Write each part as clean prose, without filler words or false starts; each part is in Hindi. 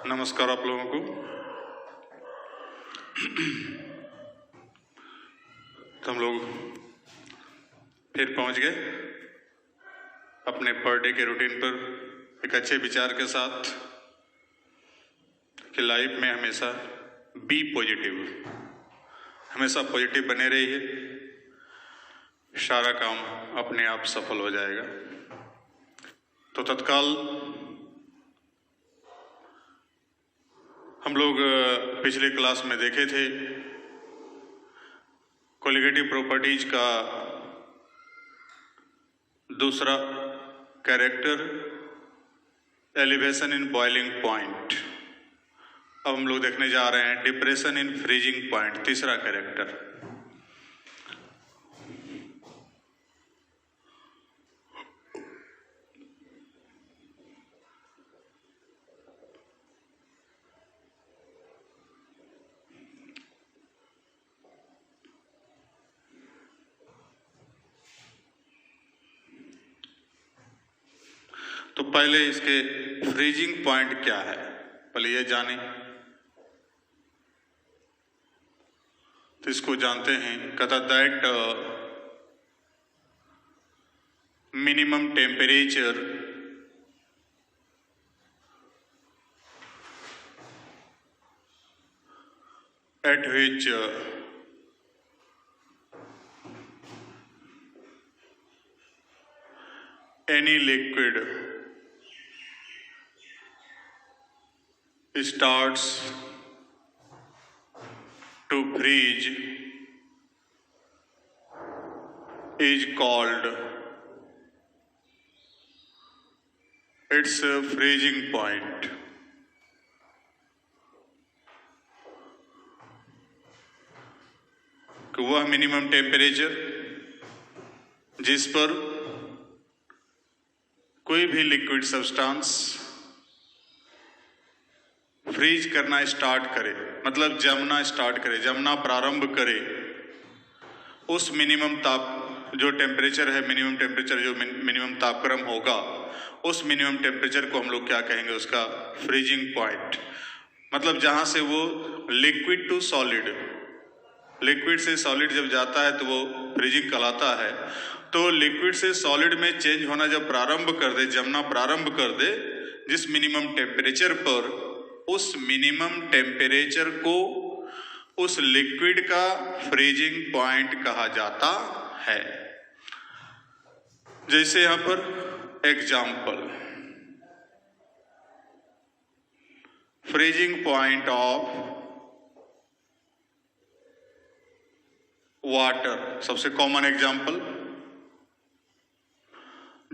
नमस्कार आप लोगों को। तो हम लोग फिर पहुंच गए अपने पर डे के रूटीन पर एक अच्छे विचार के साथ कि लाइफ में हमेशा बी पॉजिटिव, हमेशा पॉजिटिव बने रहिए, सारा काम अपने आप सफल हो जाएगा। तो तत्काल हम लोग पिछले क्लास में देखे थे कोलिगेटिव प्रॉपर्टीज का दूसरा character elevation in boiling point. अब हम लोग देखने जा रहे हैं डिप्रेशन इन फ्रीजिंग पॉइंट, तीसरा कैरेक्टर। तो पहले इसके फ्रीजिंग पॉइंट क्या है, पहले ये जानें। तो इसको जानते हैं, कहता that minimum temperature at which any liquid starts to freeze is called its freezing point। कि वह मिनिमम टेम्परेचर जिस पर कोई भी लिक्विड सब्सटेंस फ्रीज करना स्टार्ट करे, मतलब जमना स्टार्ट करे, जमना प्रारंभ करे, उस मिनिमम ताप जो टेम्परेचर है, मिनिमम टेम्परेचर जो मिनिमम तापक्रम होगा, उस मिनिमम टेम्परेचर को हम लोग क्या कहेंगे, उसका फ्रीजिंग पॉइंट। मतलब जहां से वो लिक्विड टू सॉलिड, लिक्विड से सॉलिड जब जाता है तो वो फ्रीजिंग कहलाता है। तो लिक्विड से सॉलिड में चेंज होना जब प्रारंभ कर दे, जमना प्रारंभ कर दे, जिस मिनिमम टेम्परेचर पर, उस मिनिमम टेम्परेचर को उस लिक्विड का फ्रीजिंग पॉइंट कहा जाता है। जैसे यहां पर example, freezing point of water, सबसे कॉमन एग्जाम्पल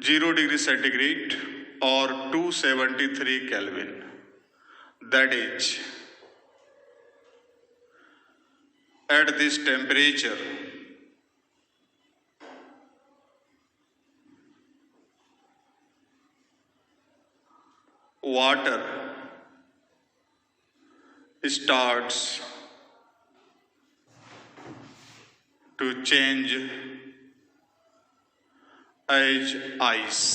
0 डिग्री सेंटीग्रेड और 273 kelvin. That is, at this temperature, water starts to change as ice,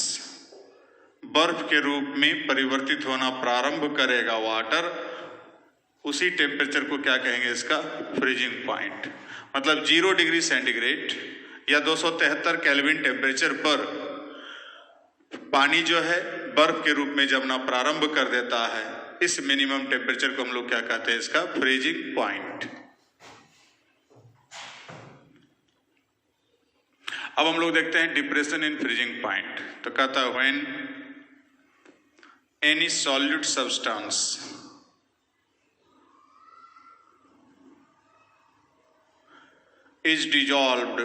बर्फ के रूप में परिवर्तित होना प्रारंभ करेगा वाटर। उसी टेम्परेचर को क्या कहेंगे, इसका फ्रीजिंग पॉइंट। मतलब 0 डिग्री सेंटीग्रेड या 273 केल्विन टेम्परेचर पर पानी जो है बर्फ के रूप में जमना प्रारंभ कर देता है। इस मिनिमम टेम्परेचर को हम लोग क्या कहते हैं, इसका फ्रीजिंग पॉइंट। अब हम लोग देखते हैं डिप्रेशन इन फ्रीजिंग पॉइंट। तो कहता है when any solute substance is dissolved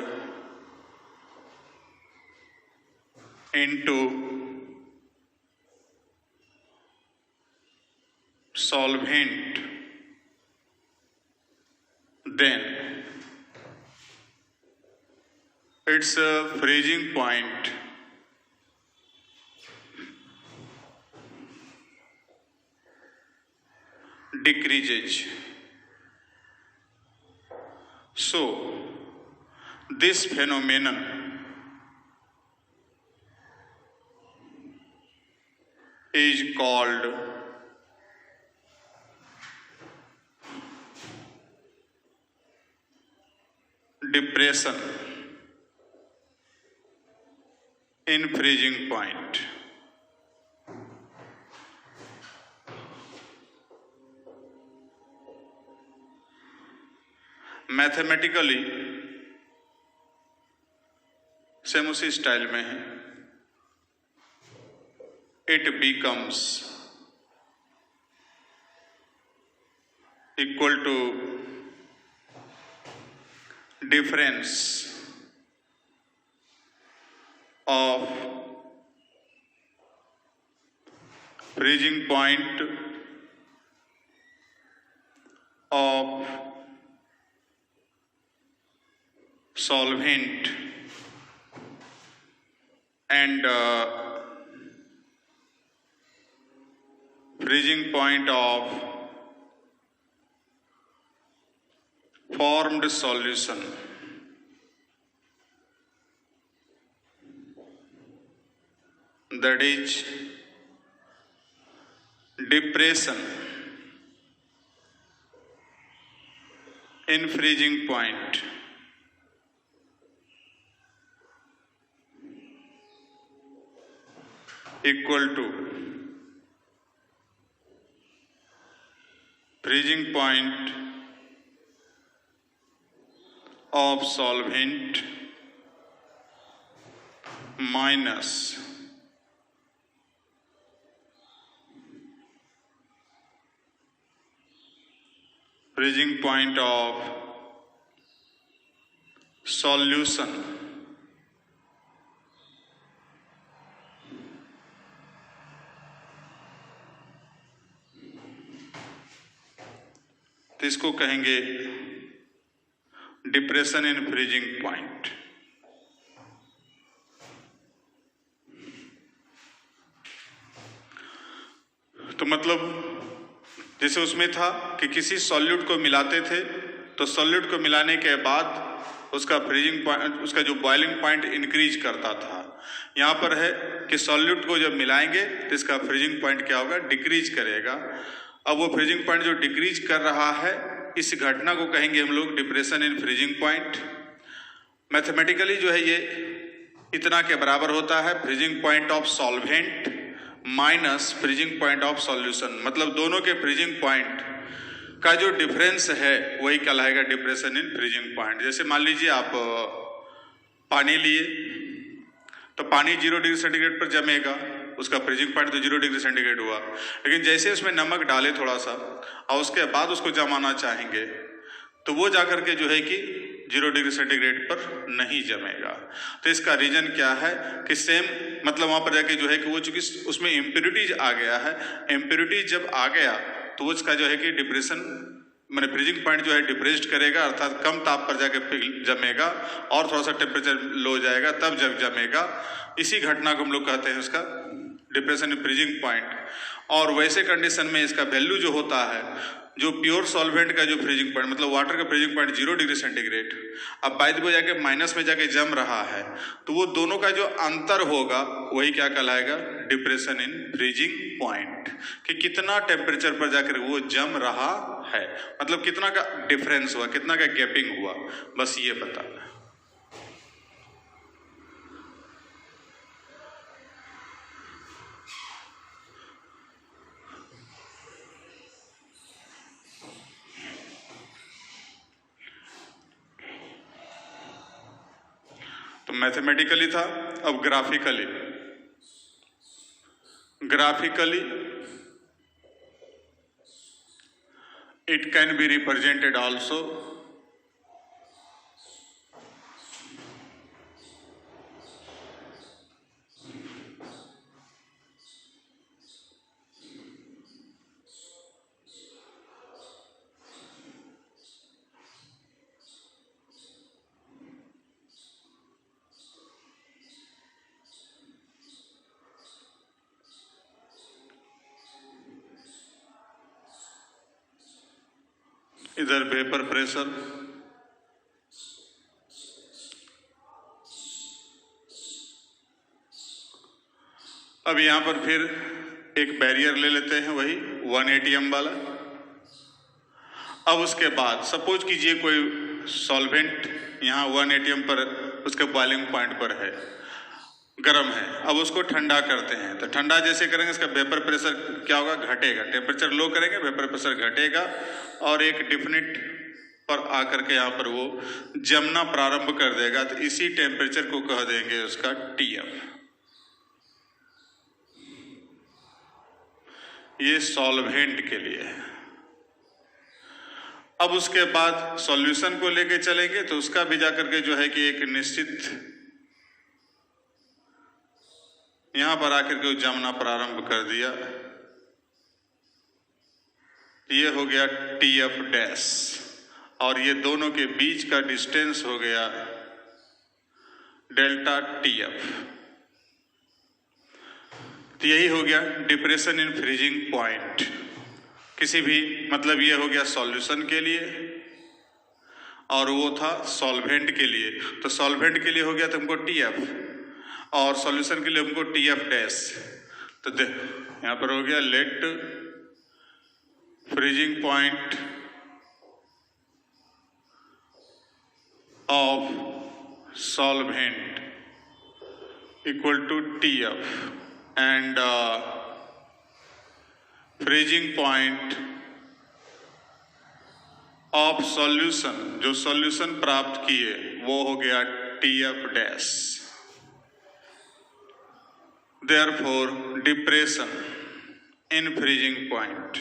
into solvent, then its freezing point decreases। So this phenomenon is called depression in freezing point. Mathematically same उसी स्टाइल में है। It becomes equal to difference of freezing point of solvent and freezing point of formed solution. That is depression in freezing point equal to freezing point of solvent minus freezing point of solution तो इसको कहेंगे डिप्रेशन इन फ्रीजिंग पॉइंट। तो मतलब जैसे उसमें था कि किसी सॉल्यूट को मिलाते थे तो सॉल्यूट को मिलाने के बाद उसका फ्रीजिंग पॉइंट, उसका जो बॉइलिंग पॉइंट इंक्रीज करता था। यहाँ पर है कि सॉल्यूट को जब मिलाएंगे तो इसका फ्रीजिंग पॉइंट क्या होगा, डिक्रीज करेगा। अब वो फ्रीजिंग पॉइंट जो डिक्रीज कर रहा है, इस घटना को कहेंगे हम लोग depression in freezing point. Mathematically जो है ये इतना के बराबर होता है freezing point of solvent minus freezing point of solution. मतलब दोनों के फ्रीजिंग पॉइंट का जो डिफरेंस है वही कहलाएगा डिप्रेशन इन फ्रीजिंग पॉइंट। जैसे मान लीजिए आप पानी लिए तो पानी 0 डिग्री सेंटीग्रेड पर जमेगा, उसका फ्रीजिंग पॉइंट तो 0 डिग्री सेंटीग्रेड हुआ। लेकिन जैसे उसमें नमक डाले थोड़ा सा और उसके बाद उसको जमाना चाहेंगे तो वो जाकर के जो है कि 0 डिग्री सेंटीग्रेड पर नहीं जमेगा। तो इसका रीजन क्या है कि सेम मतलब वहां पर जाके जो है कि वो चूंकि उसमें इम्प्योरिटीज आ गया है, इम्प्योरिटीज जब आ गया तो वो उसका जो है कि डिप्रेशन मैंने फ्रीजिंग पॉइंट जो है डिप्रेस्ड करेगा, अर्थात कम ताप पर जाके जमेगा और थोड़ा सा टेम्परेचर लो जाएगा, तब जब जमेगा। इसी घटना को हम लोग कहते हैं उसका डिप्रेशन इन फ्रीजिंग पॉइंट। और वैसे कंडीशन में इसका वैल्यू जो होता है, जो प्योर सॉल्वेंट का जो फ्रीजिंग पॉइंट मतलब वाटर का फ्रीजिंग पॉइंट 0 डिग्री सेंटीग्रेड, अब बाय द वे जाके माइनस में जाके जम रहा है, तो वो दोनों का जो अंतर होगा वही क्या कहलाएगा, डिप्रेशन इन फ्रीजिंग पॉइंट। कि कितना टेम्परेचर पर जाकर वो जम रहा है, मतलब कितना का डिफरेंस हुआ, कितना का गैपिंग हुआ, बस ये बताना। तो मैथमेटिकली था, अब graphically it can be represented also इधर वेपर प्रेशर, अब यहां पर फिर एक बैरियर ले लेते हैं वही 1 atm वाला। अब उसके बाद सपोज कीजिए कोई सॉल्वेंट यहाँ 1 atm पर उसके बॉइलिंग पॉइंट पर है, गर्म है। अब उसको ठंडा करते हैं, तो ठंडा जैसे करेंगे इसका वेपर प्रेशर क्या होगा, घटेगा। टेम्परेचर लो करेंगे वेपर प्रेशर घटेगा और एक डिफिनिट पर आकर के यहाँ पर वो जमना प्रारंभ कर देगा। तो इसी टेम्परेचर को कह देंगे उसका TF। ये सॉल्वेंट के लिए है। अब उसके बाद सॉल्यूशन को लेके चलेंगे तो उसका भी जाकर के जो है कि एक निश्चित यहां पर आकर के जमना प्रारंभ कर दिया। ये हो गया TF डैश और ये दोनों के बीच का डिस्टेंस हो गया डेल्टा TF। तो यही हो गया डिप्रेशन इन फ्रीजिंग पॉइंट। किसी भी मतलब ये हो गया सॉल्यूशन के लिए और वो था सॉल्वेंट के लिए। तो सॉल्वेंट के लिए हो गया तो हमको TF और सॉल्यूशन के लिए हमको TF डैश। तो यहाँ पर हो गया let freezing point of solvent equal to TF and freezing point of solution, जो सॉल्यूशन प्राप्त किए वो हो गया TF dash. Therefore, depression in freezing point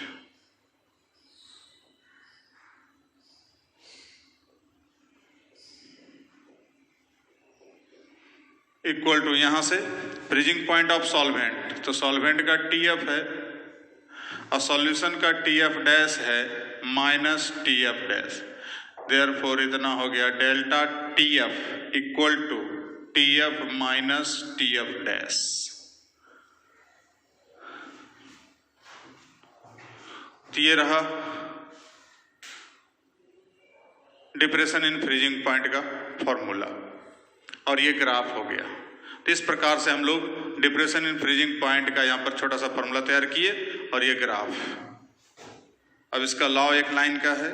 equal to यहां से फ्रीजिंग पॉइंट ऑफ सॉल्वेंट, तो सॉल्वेंट का TF है और सॉल्यूशन का TF डैश है माइनस TF डैश। Therefore, इतना हो गया delta TF equal to TF minus TF dash. ये रहा डिप्रेशन इन फ्रीजिंग पॉइंट का फॉर्मूला और ये ग्राफ हो गया। तो इस प्रकार से हम लोग डिप्रेशन इन फ्रीजिंग पॉइंट का यहाँ पर छोटा सा फॉर्मूला तैयार किए और ये ग्राफ। अब इसका लॉ एक लाइन का है।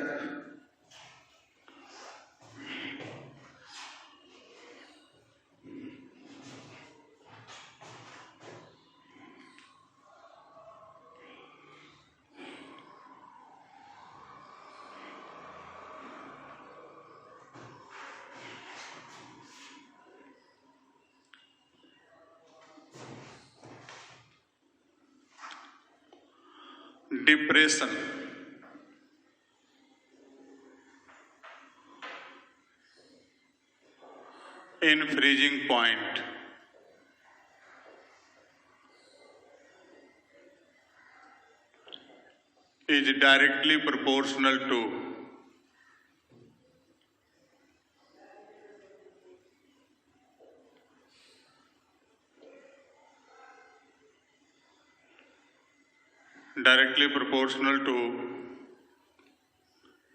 Depression in freezing point is directly proportional to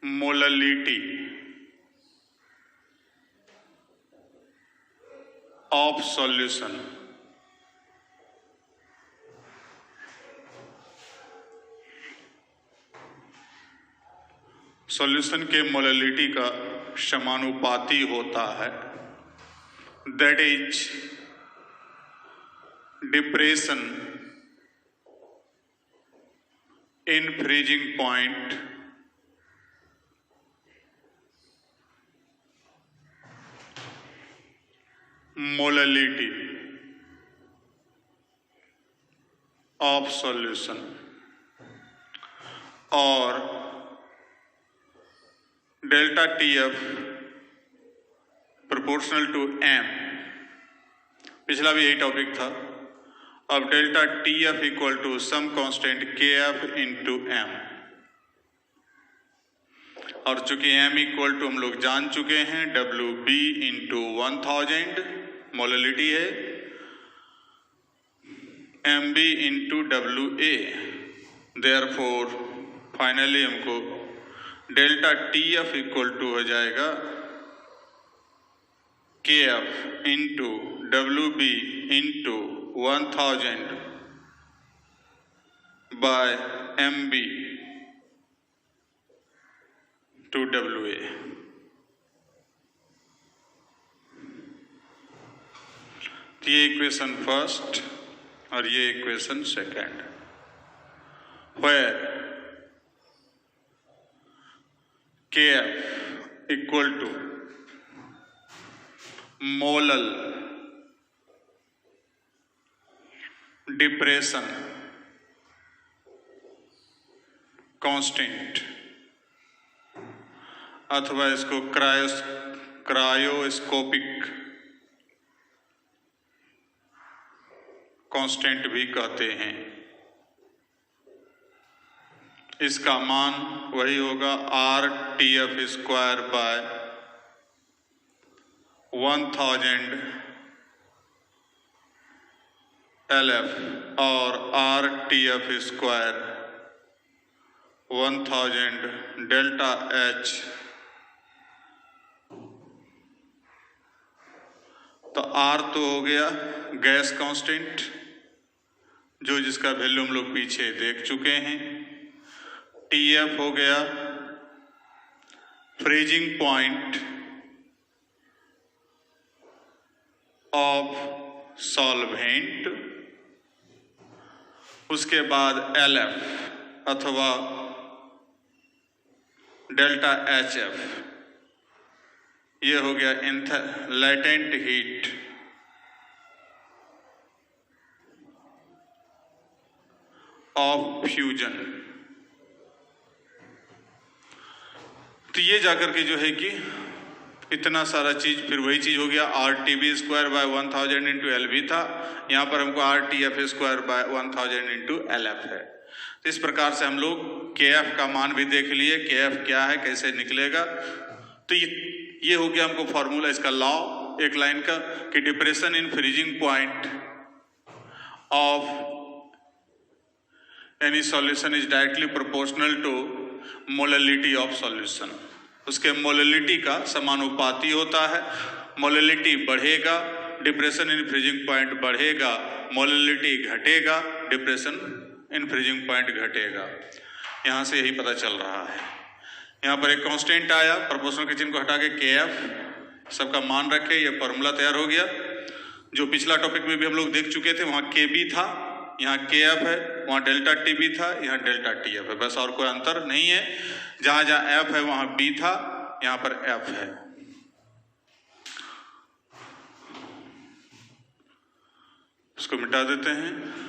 molality of solution solution के मोलैलिटी का समानुपाती होता है। That is depression in freezing point molality of solution और delta TF proportional to M। पिछला भी यही टॉपिक था। अब delta TF equal to some constant KF into M और चूंकि M इक्वल टू हम लोग जान चुके हैं WB इंटू 1000 मोलैलिटी है, MB into WA। Therefore finally हमको डेल्टा TF इक्वल टू हो जाएगा KF into WB into 1000 by MB to WA। ये इक्वेशन फर्स्ट और ये equation second, where Kf equal to molal depression constant, अथवा इसको क्रायोस्कोपिक कांस्टेंट भी कहते हैं। इसका मान वही होगा RTF स्क्वायर बाय 1000 LF और RTF स्क्वायर 1000 डेल्टा H। तो R तो हो गया गैस कांस्टेंट, जो जिसका वैल्यू हम लोग पीछे देख चुके हैं। TF हो गया फ्रीजिंग पॉइंट ऑफ सॉल्वेंट, उसके बाद LF अथवा डेल्टा HF, ये हो गया लेटेंट हीट ऑफ फ्यूजन। तो ये जाकर के जो है कि इतना सारा चीज, फिर वही चीज हो गया RTB square by 1000 into LV था, यहाँ पर हमको RTF square by 1000 into LF है। तो इस प्रकार से हम लोग KF का मान भी देख लिए, KF क्या है, कैसे निकलेगा। तो ये हो गया हमको फॉर्मूला, इसका लॉ एक लाइन का, कि depression in freezing point of any solution is directly proportional to molality of solution. उसके मोलैलिटी का समानुपाती होता है। मोलैलिटी बढ़ेगा, डिप्रेशन इन फ्रीजिंग पॉइंट बढ़ेगा, मोलैलिटी घटेगा, डिप्रेशन इन फ्रीजिंग पॉइंट घटेगा। यहाँ से यही पता चल रहा है। यहाँ पर एक कांस्टेंट आया, प्रोपोर्शनल के चिन्ह को हटा के KF सबका मान रखे, ये फॉर्मूला तैयार हो गया। जो पिछला टॉपिक में भी हम लोग देख चुके थे, वहाँ KB था, यहाँ KF है, वहाँ डेल्टा TB था, यहाँ डेल्टा TF है, बस और कोई अंतर नहीं है। जहाँ जहाँ F है वहाँ B था, यहाँ पर F है। इसको मिटा देते हैं।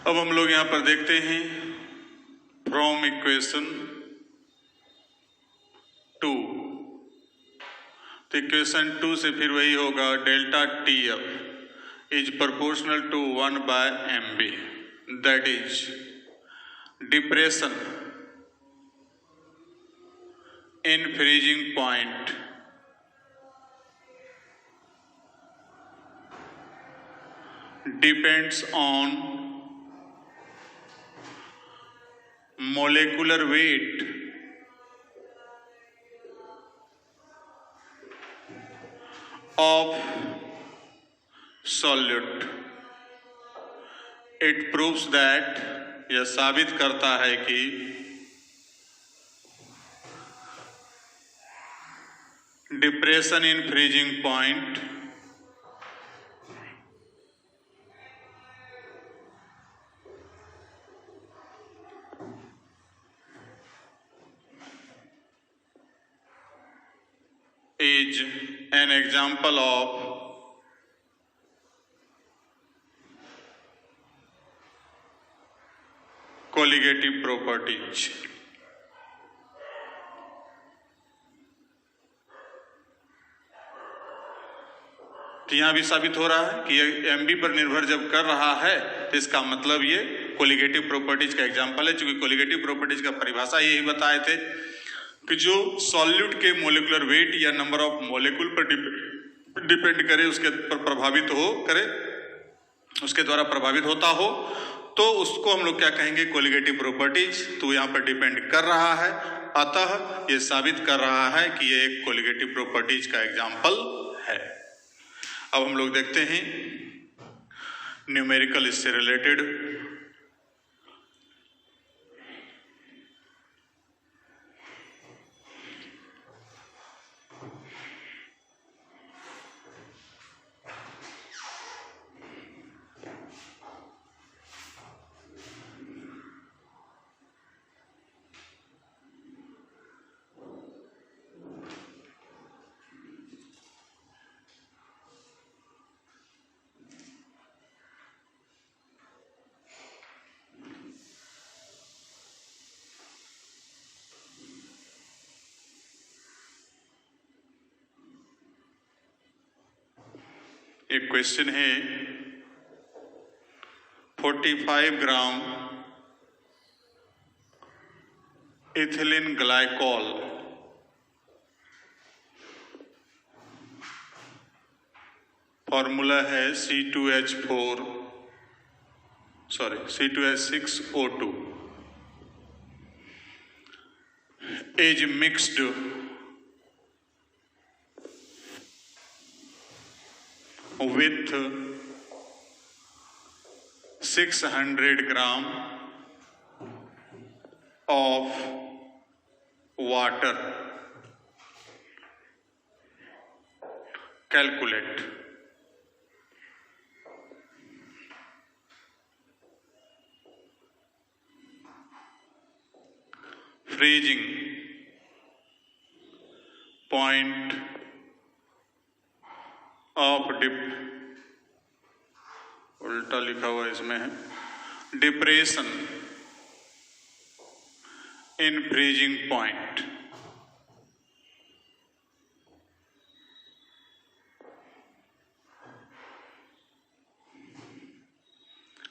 अब हम लोग यहां पर देखते हैं फ्रॉम इक्वेशन 2। तो इक्वेशन 2 से फिर वही होगा, delta TF is proportional to 1 by MB, that is depression in freezing point depends on molecular weight of solute। It proves that, यह साबित करता है कि depression in freezing point is an example of colligative properties। तो यहां भी साबित हो रहा है कि ये MB पर निर्भर जब कर रहा है तो इसका मतलब ये कोलिगेटिव प्रॉपर्टीज का एग्जाम्पल है। चूंकि कोलिगेटिव प्रॉपर्टीज का परिभाषा यही बताए थे कि जो सॉल्यूट के मोलिकुलर वेट या नंबर ऑफ मोलिकुल पर डिपेंड करे, उसके पर प्रभावित हो करे, उसके द्वारा प्रभावित होता हो, तो उसको हम लोग क्या कहेंगे, कोलिगेटिव प्रॉपर्टीज। तो यहाँ पर डिपेंड कर रहा है, अतः ये साबित कर रहा है कि ये एक कोलिगेटिव प्रॉपर्टीज का एग्जाम्पल है। अब हम लोग देखते हैं न्यूमेरिकल इससे रिलेटेड। एक क्वेश्चन है, 45 ग्राम इथिलीन ग्लाइकॉल फॉर्मूला है C2H6O2 is mixed with 600 gram of water. Calculate. Freezing point of उल्टा लिखा हुआ इसमें है, डिप्रेशन इन फ्रीजिंग पॉइंट।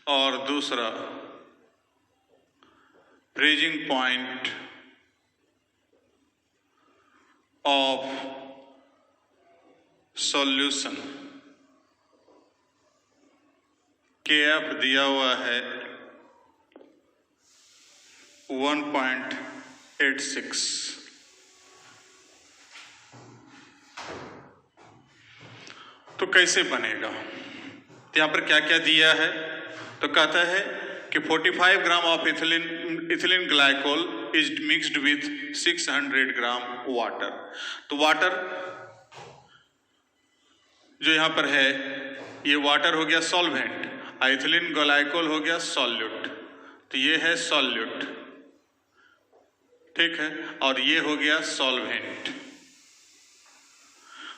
और दूसरा freezing point of solution. KF दिया हुआ है 1.86। तो कैसे बनेगा, यहाँ पर क्या क्या दिया है, तो कहता है कि 45 gram of ethylene glycol is mixed with 600 gram water. तो वाटर जो यहाँ पर है, ये वाटर हो गया सॉल्वेंट, इथिलीन ग्लाइकोल हो गया सॉल्यूट। तो ये है सॉल्यूट, ठीक है, और ये हो गया सॉल्वेंट।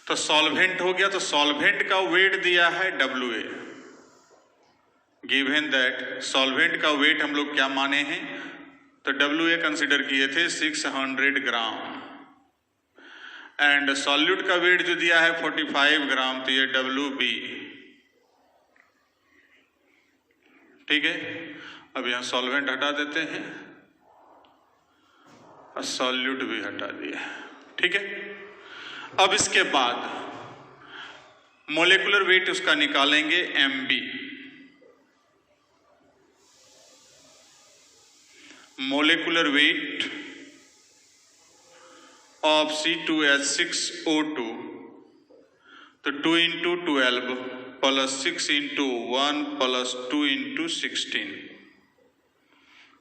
तो सॉल्वेंट हो गया, तो सॉल्वेंट का वेट दिया है WA। गिवन दैट सॉल्वेंट का वेट हम लोग क्या माने हैं, तो WA कंसिडर किए थे 600 ग्राम, एंड सॉल्यूट का वेट जो दिया है 45 ग्राम, तो ये WB, ठीक है। अब यहां सॉल्वेंट हटा देते हैं और सॉल्यूट भी हटा दिया, ठीक है। अब इसके बाद मोलेकुलर वेट उसका निकालेंगे MB। Molecular weight of C2H6O2, तो 2 × 12 प्लस 6 × 1 प्लस 2 × 16,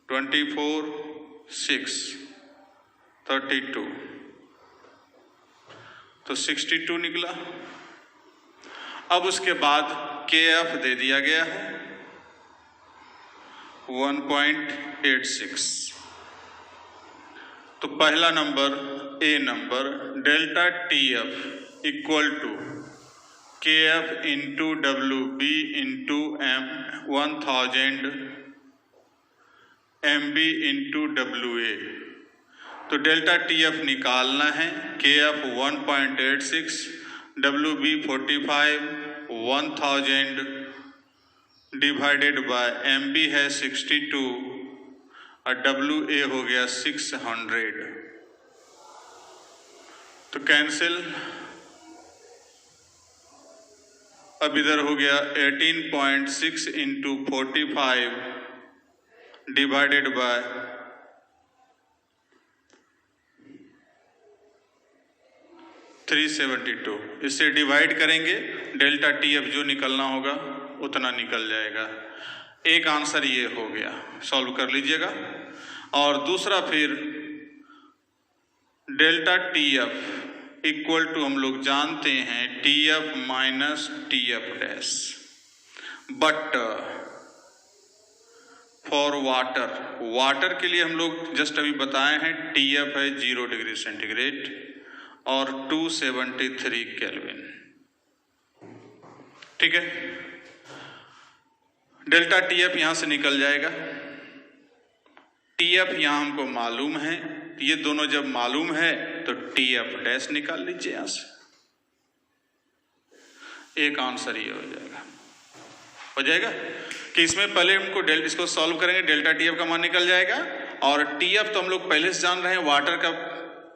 24, 6, 32, तो 62 निकला। अब उसके बाद KF दे दिया गया है 1.86। तो पहला number A number, delta TF equal to KF into WB into 1000 MB into WA। तो डेल्टा TF निकालना है, KF 1.86, WB 45, 1000 divided by MB है 62 और WA हो गया 600। तो कैंसिल, अब इधर हो गया 18.6 इंटू 45 डिवाइडेड बाय 372। इससे डिवाइड करेंगे, डेल्टा टी एफ जो निकलना होगा उतना निकल जाएगा। एक आंसर ये हो गया, सॉल्व कर लीजिएगा। और दूसरा फिर delta T F equal to हम लोग जानते हैं T F minus T F dash, but for water के लिए हम लोग जस्ट अभी बताए हैं टी एफ है 0 डिग्री सेंटीग्रेड और 273 केल्विन। ठीक है, डेल्टा टी एफ यहां से निकल जाएगा। टी एफ यहां हमको मालूम है, ये दोनों जब मालूम है तो टी एफ डैश निकाल लीजिए यहां से। एक आंसर ये हो जाएगा कि इसमें पहले हमको इसको सॉल्व करेंगे, डेल्टा टी एफ का मान निकल जाएगा। और टी एफ तो हम लोग पहले से जान रहे हैं, वाटर का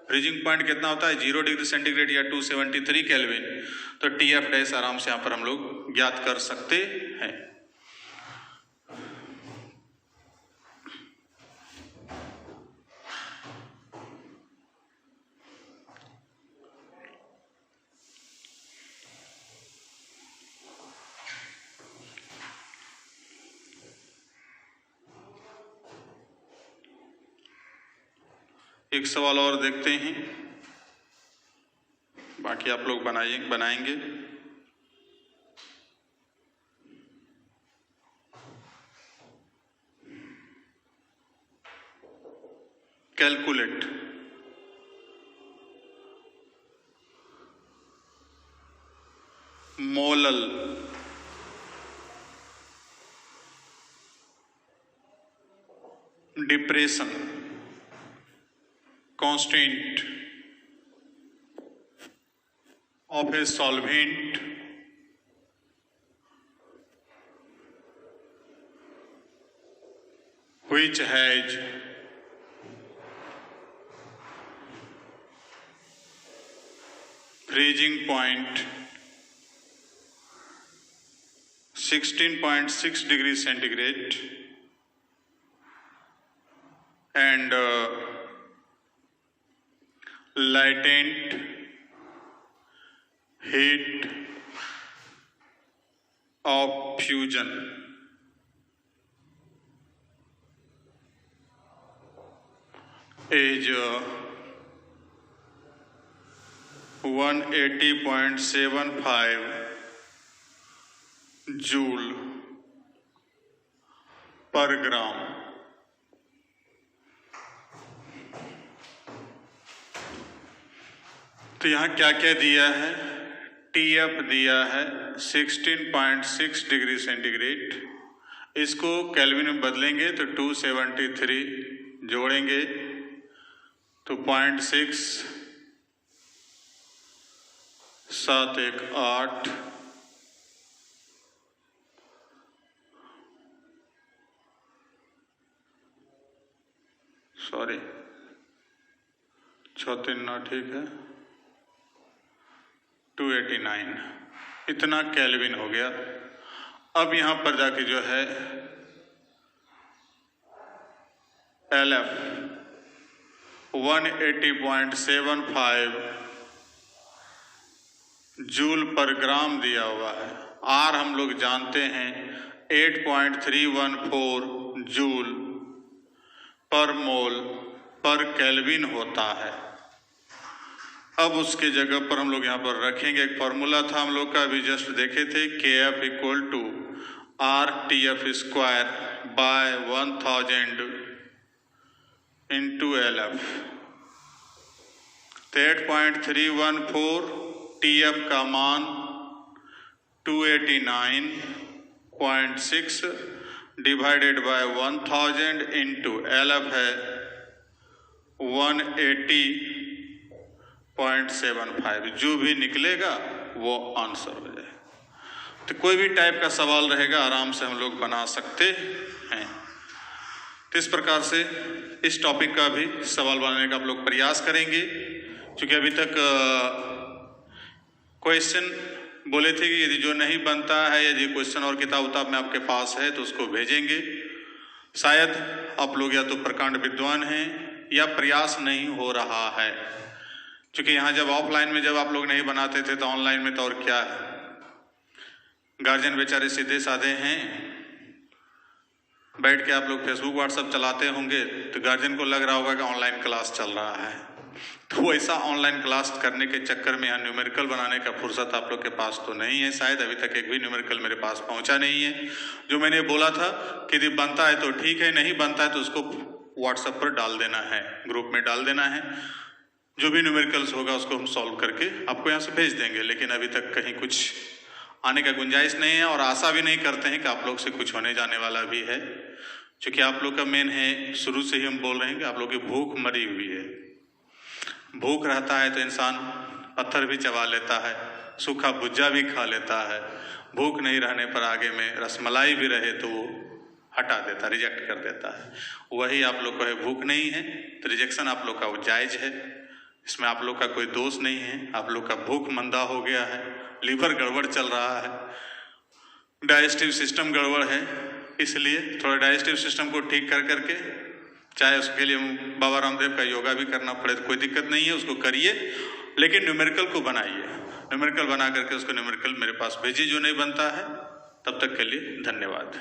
फ्रीजिंग पॉइंट कितना होता है 0 डिग्री सेंटीग्रेड या 273 केल्विन, तो टी एफ डैश आराम से यहां पर हम लोग ज्ञात कर सकते हैं। एक सवाल और देखते हैं, बाकी आप लोग बनाएंगे। Calculate molal depression constant of a solvent which has freezing point 16.6 degrees centigrade and latent heat of fusion is 180.75 joule per gram. तो यहाँ क्या क्या दिया है, टी एफ दिया है 16.6 डिग्री सेंटीग्रेड, इसको केल्विन में बदलेंगे तो 273 जोड़ेंगे तो 0.6 718 सॉरी 6 ठीक है 289 इतना केल्विन हो गया। अब यहां पर जाके जो है एल एफ 180.75 जूल पर ग्राम दिया हुआ है। आर हम लोग जानते हैं 8.314 जूल पर मोल पर केल्विन होता है। अब उसके जगह पर हम लोग यहाँ पर रखेंगे, एक फॉर्मूला था हम लोग का, अभी जस्ट देखे थे, K F equal to R T F square by 1000 into L F. तो 8.314 टी एफ का मान 289.6 divided by 1000 into L F है 180.75, जो भी निकलेगा वो आंसर हो जाए। तो कोई भी टाइप का सवाल रहेगा आराम से हम लोग बना सकते हैं। तो इस प्रकार से इस टॉपिक का भी सवाल बनाने का आप लोग प्रयास करेंगे, क्योंकि अभी तक क्वेश्चन बोले थे कि यदि जो नहीं बनता है, यदि क्वेश्चन और किताब उताब में आपके पास है तो उसको भेजेंगे। शायद आप लोग या तो प्रकांड विद्वान हैं या प्रयास नहीं हो रहा है, क्योंकि यहाँ जब ऑफलाइन में जब आप लोग नहीं बनाते थे तो ऑनलाइन में तो और क्या है। गार्जियन बेचारे सीधे साधे हैं, बैठ के आप लोग फेसबुक व्हाट्सएप चलाते होंगे तो गार्जियन को लग रहा होगा कि ऑनलाइन क्लास चल रहा है, तो वैसा ऑनलाइन क्लास करने के चक्कर में यहाँ न्यूमेरिकल बनाने का फुर्सत आप लोग के पास तो नहीं है। शायद अभी तक एक भी न्यूमेरिकल मेरे पास पहुंचा नहीं है। जो मैंने बोला था कि यदि बनता है तो ठीक है, नहीं बनता है तो उसको व्हाट्सएप पर डाल देना है, ग्रुप में डाल देना है। जो भी न्यूमेरिकल्स होगा उसको हम सॉल्व करके आपको यहाँ से भेज देंगे। लेकिन अभी तक कहीं कुछ आने का गुंजाइश नहीं है और आशा भी नहीं करते हैं कि आप लोग से कुछ होने जाने वाला भी है, क्योंकि आप लोग का मेन है, शुरू से ही हम बोल रहे हैं कि आप लोग की भूख मरी हुई है। भूख रहता है तो इंसान पत्थर भी चबा लेता है, सूखा भुज्जा भी खा लेता है। भूख नहीं रहने पर आगे में रसमलाई भी रहे तो वो हटा देता, रिजेक्ट कर देता है। वही आप लोग को है, भूख नहीं है तो रिजेक्शन आप लोग का वो जायज है, इसमें आप लोग का कोई दोष नहीं है। आप लोग का भूख मंदा हो गया है, लीवर गड़बड़ चल रहा है, डाइजेस्टिव सिस्टम गड़बड़ है, इसलिए थोड़ा डाइजेस्टिव सिस्टम को ठीक कर करके, चाहे उसके लिए बाबा रामदेव का योगा भी करना पड़े तो कोई दिक्कत नहीं है, उसको करिए, लेकिन न्यूमेरिकल को बनाइए। न्यूमेरिकल बना करके उसको न्यूमेरिकल मेरे पास भेजिए जो नहीं बनता है। तब तक के लिए धन्यवाद।